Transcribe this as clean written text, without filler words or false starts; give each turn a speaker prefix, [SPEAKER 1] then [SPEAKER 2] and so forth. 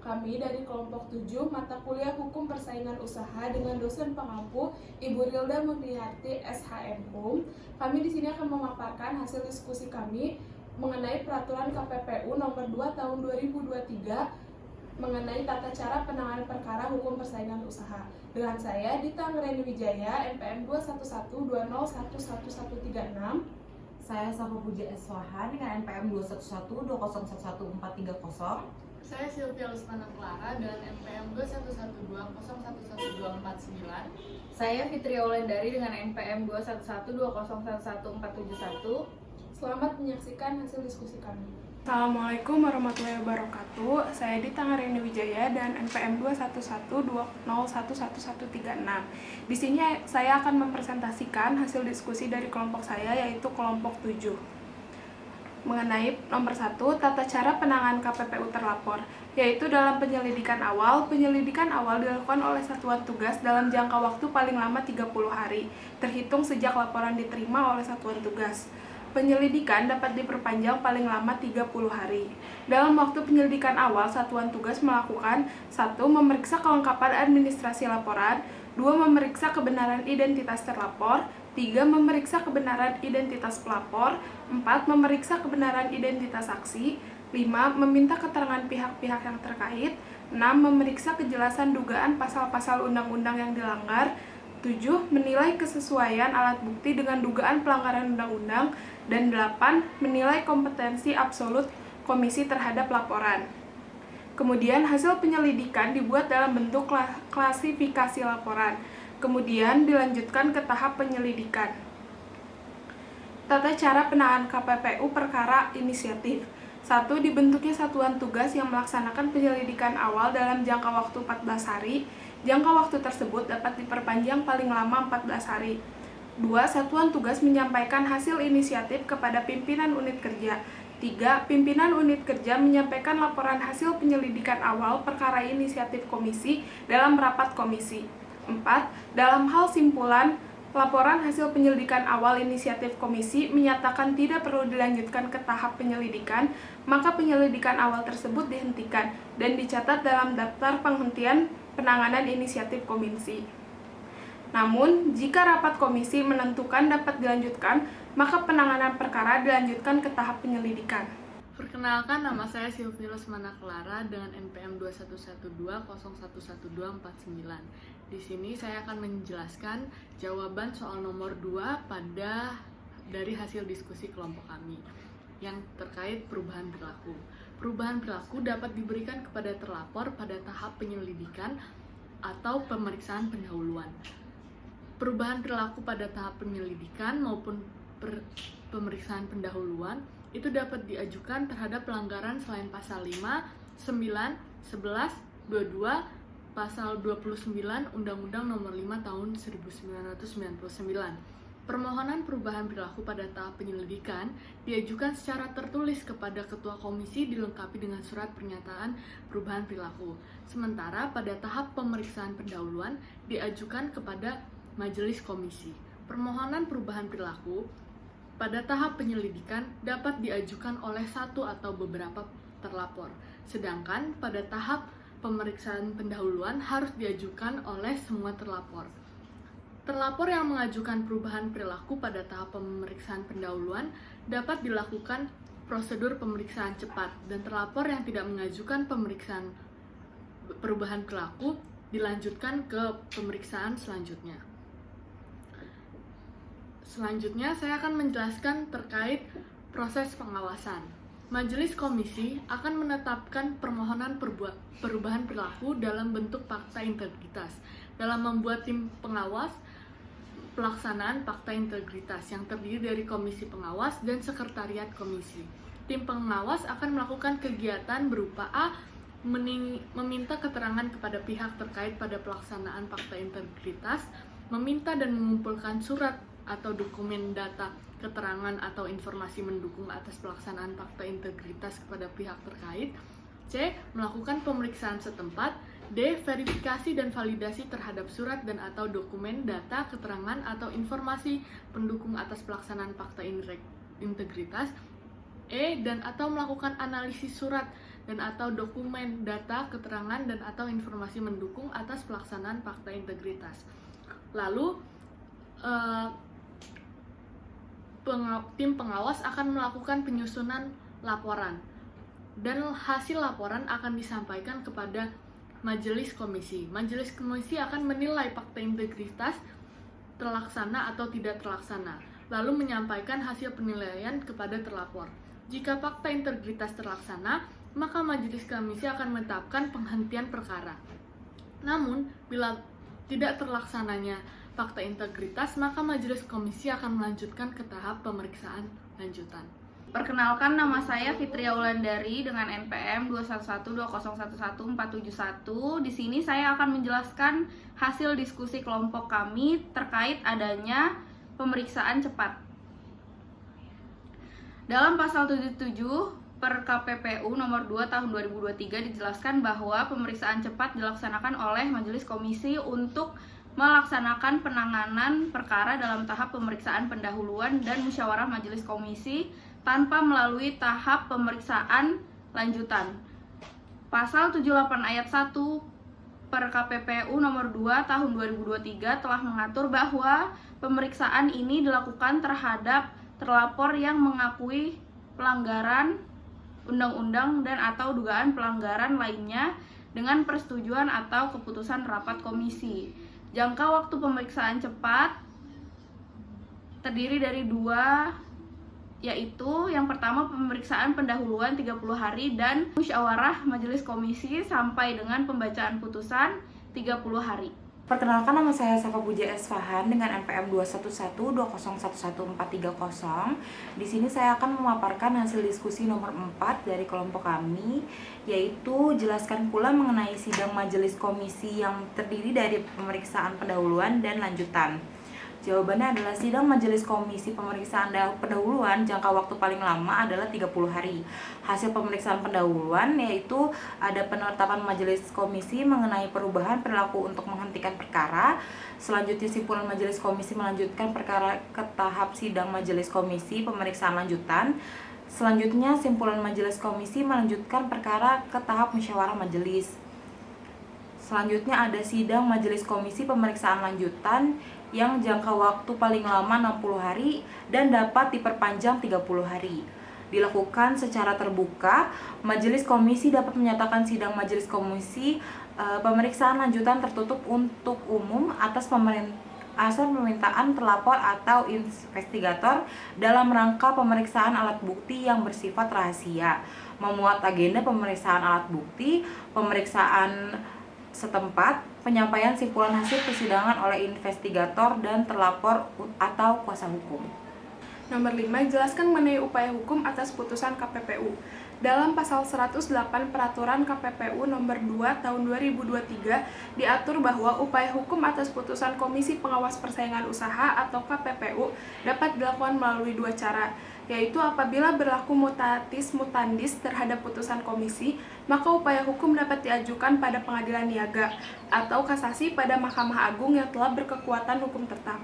[SPEAKER 1] Kami dari kelompok 7 mata kuliah Hukum Persaingan Usaha dengan dosen pengampu Ibu Rilda Murniarti SHM. Kami di sini akan memaparkan hasil diskusi kami mengenai peraturan KPPU nomor 2 tahun 2023 mengenai tata cara penanganan perkara hukum persaingan usaha. Dengan saya Dita Anggreni Wijaya, NPM 21120111136.
[SPEAKER 2] Saya Safa Puja Eswaha dengan NPM 21120111430.
[SPEAKER 3] Saya Sylvia Lusmana Clara dengan NPM 21120111249.
[SPEAKER 4] Saya Fitri Aulandari dengan NPM 21120111471.
[SPEAKER 1] Selamat menyaksikan hasil diskusi kami.
[SPEAKER 5] Assalamualaikum warahmatullahi wabarakatuh. Saya Dita Anggreni Wijaya dan NPM 21120111136. Di sini saya akan mempresentasikan hasil diskusi dari kelompok saya, yaitu kelompok 7. Mengenai nomor 1, tata cara penanganan KPPU terlapor, yaitu dalam penyelidikan awal dilakukan oleh satuan tugas dalam jangka waktu paling lama 30 hari, terhitung sejak laporan diterima oleh satuan tugas. Penyelidikan dapat diperpanjang paling lama 30 hari. Dalam waktu penyelidikan awal, satuan tugas melakukan 1. Memeriksa kelengkapan administrasi laporan, 2. Memeriksa kebenaran identitas terlapor, 3. Memeriksa kebenaran identitas pelapor, 4. Memeriksa kebenaran identitas saksi, 5. Meminta keterangan pihak-pihak yang terkait, 6. Memeriksa kejelasan dugaan pasal-pasal undang-undang yang dilanggar, 7. Menilai kesesuaian alat bukti dengan dugaan pelanggaran undang-undang, dan 8. Menilai kompetensi absolut komisi terhadap laporan. Kemudian hasil penyelidikan dibuat dalam bentuk klasifikasi laporan. Kemudian dilanjutkan ke tahap penyelidikan. Tata cara penanganan KPPU perkara inisiatif. 1. Dibentuknya satuan tugas yang melaksanakan penyelidikan awal dalam jangka waktu 14 hari. Jangka waktu tersebut dapat diperpanjang paling lama 14 hari. 2. Satuan tugas menyampaikan hasil inisiatif kepada pimpinan unit kerja. 3. Pimpinan unit kerja menyampaikan laporan hasil penyelidikan awal perkara inisiatif komisi dalam rapat komisi. 4. Dalam hal simpulan, laporan hasil penyelidikan awal inisiatif komisi menyatakan tidak perlu dilanjutkan ke tahap penyelidikan, maka penyelidikan awal tersebut dihentikan dan dicatat dalam daftar penghentian penanganan inisiatif komisi. Namun, jika rapat komisi menentukan dapat dilanjutkan, maka penanganan perkara dilanjutkan ke tahap penyelidikan.
[SPEAKER 3] Perkenalkan, nama saya Sylvia Lusmana Clara dengan NPM 21120111249. Di sini saya akan menjelaskan jawaban soal nomor 2 dari hasil diskusi kelompok kami yang terkait perubahan perilaku. Perubahan perilaku dapat diberikan kepada terlapor pada tahap penyelidikan atau pemeriksaan pendahuluan. Perubahan perilaku pada tahap penyelidikan maupun pemeriksaan pendahuluan itu dapat diajukan terhadap pelanggaran selain pasal 5, 9, 11, 22, pasal 29 Undang-Undang Nomor 5 Tahun 1999. Permohonan perubahan perilaku pada tahap penyelidikan diajukan secara tertulis kepada Ketua Komisi dilengkapi dengan surat pernyataan perubahan perilaku. Sementara pada tahap pemeriksaan pendahuluan diajukan kepada Majelis Komisi. Permohonan perubahan perilaku pada tahap penyelidikan dapat diajukan oleh satu atau beberapa terlapor, sedangkan pada tahap pemeriksaan pendahuluan harus diajukan oleh semua terlapor. Terlapor yang mengajukan perubahan perilaku pada tahap pemeriksaan pendahuluan dapat dilakukan prosedur pemeriksaan cepat, dan terlapor yang tidak mengajukan pemeriksaan perubahan perilaku dilanjutkan ke pemeriksaan selanjutnya. Selanjutnya, saya akan menjelaskan terkait proses pengawasan. Majelis Komisi akan menetapkan permohonan perubahan perilaku dalam bentuk fakta integritas dalam membuat tim pengawas pelaksanaan fakta integritas yang terdiri dari komisi pengawas dan sekretariat komisi. Tim pengawas akan melakukan kegiatan berupa A. Meminta keterangan kepada pihak terkait pada pelaksanaan fakta integritas, meminta dan mengumpulkan surat atau dokumen data, keterangan atau informasi mendukung atas pelaksanaan fakta integritas kepada pihak terkait. C. Melakukan pemeriksaan setempat. D. Verifikasi dan validasi terhadap surat dan atau dokumen data, keterangan atau informasi pendukung atas pelaksanaan fakta integritas. E. Dan atau melakukan analisis surat dan atau dokumen, data, keterangan, dan atau informasi mendukung atas pelaksanaan fakta integritas. Lalu, tim pengawas akan melakukan penyusunan laporan, dan hasil laporan akan disampaikan kepada majelis komisi. Majelis komisi akan menilai fakta integritas terlaksana atau tidak terlaksana, lalu menyampaikan hasil penilaian kepada terlapor. Jika fakta integritas terlaksana, maka majelis komisi akan menetapkan penghentian perkara. Namun, bila tidak terlaksananya fakta integritas, maka majelis komisi akan melanjutkan ke tahap pemeriksaan lanjutan.
[SPEAKER 4] Perkenalkan, nama saya Fitria Wulandari dengan NPM 21120111471. Di sini saya akan menjelaskan hasil diskusi kelompok kami terkait adanya pemeriksaan cepat. Dalam pasal 77 per KPPU nomor 2 tahun 2023 dijelaskan bahwa pemeriksaan cepat dilaksanakan oleh majelis komisi untuk melaksanakan penanganan perkara dalam tahap pemeriksaan pendahuluan dan musyawarah majelis komisi tanpa melalui tahap pemeriksaan lanjutan. Pasal 78 ayat 1 per KPPU nomor 2 tahun 2023 telah mengatur bahwa pemeriksaan ini dilakukan terhadap terlapor yang mengakui pelanggaran undang-undang dan atau dugaan pelanggaran lainnya dengan persetujuan atau keputusan rapat komisi. Jangka waktu pemeriksaan cepat terdiri dari dua, yaitu yang pertama pemeriksaan pendahuluan 30 hari dan musyawarah majelis komisi sampai dengan pembacaan putusan 30 hari.
[SPEAKER 2] Perkenalkan, nama saya Safa Puja Esfahan dengan NPM 21120111430. Di sini saya akan memaparkan hasil diskusi nomor 4 dari kelompok kami, yaitu jelaskan pula mengenai sidang majelis komisi yang terdiri dari pemeriksaan pendahuluan dan lanjutan. Jawabannya adalah sidang majelis komisi pemeriksaan pendahuluan jangka waktu paling lama adalah 30 hari. Hasil pemeriksaan pendahuluan yaitu ada penetapan majelis komisi mengenai perubahan perilaku untuk menghentikan perkara. Selanjutnya simpulan majelis komisi melanjutkan perkara ke tahap sidang majelis komisi pemeriksaan lanjutan. Selanjutnya simpulan majelis komisi melanjutkan perkara ke tahap musyawarah majelis. Selanjutnya ada sidang majelis komisi pemeriksaan lanjutan yang jangka waktu paling lama 60 hari dan dapat diperpanjang 30 hari. Dilakukan secara terbuka, majelis komisi dapat menyatakan sidang majelis komisi pemeriksaan lanjutan tertutup untuk umum atas permintaan terlapor atau investigator dalam rangka pemeriksaan alat bukti yang bersifat rahasia, memuat agenda pemeriksaan alat bukti, pemeriksaan setempat, penyampaian simpulan hasil persidangan oleh investigator dan terlapor atau kuasa hukum.
[SPEAKER 5] Nomor 5, jelaskan mengenai upaya hukum atas putusan KPPU. Dalam pasal 108 Peraturan KPPU nomor 2 tahun 2023 diatur bahwa upaya hukum atas putusan Komisi Pengawas Persaingan Usaha atau KPPU dapat dilakukan melalui dua cara, yaitu apabila berlaku mutatis mutandis terhadap putusan komisi, maka upaya hukum dapat diajukan pada pengadilan niaga atau kasasi pada Mahkamah Agung yang telah berkekuatan hukum tetap.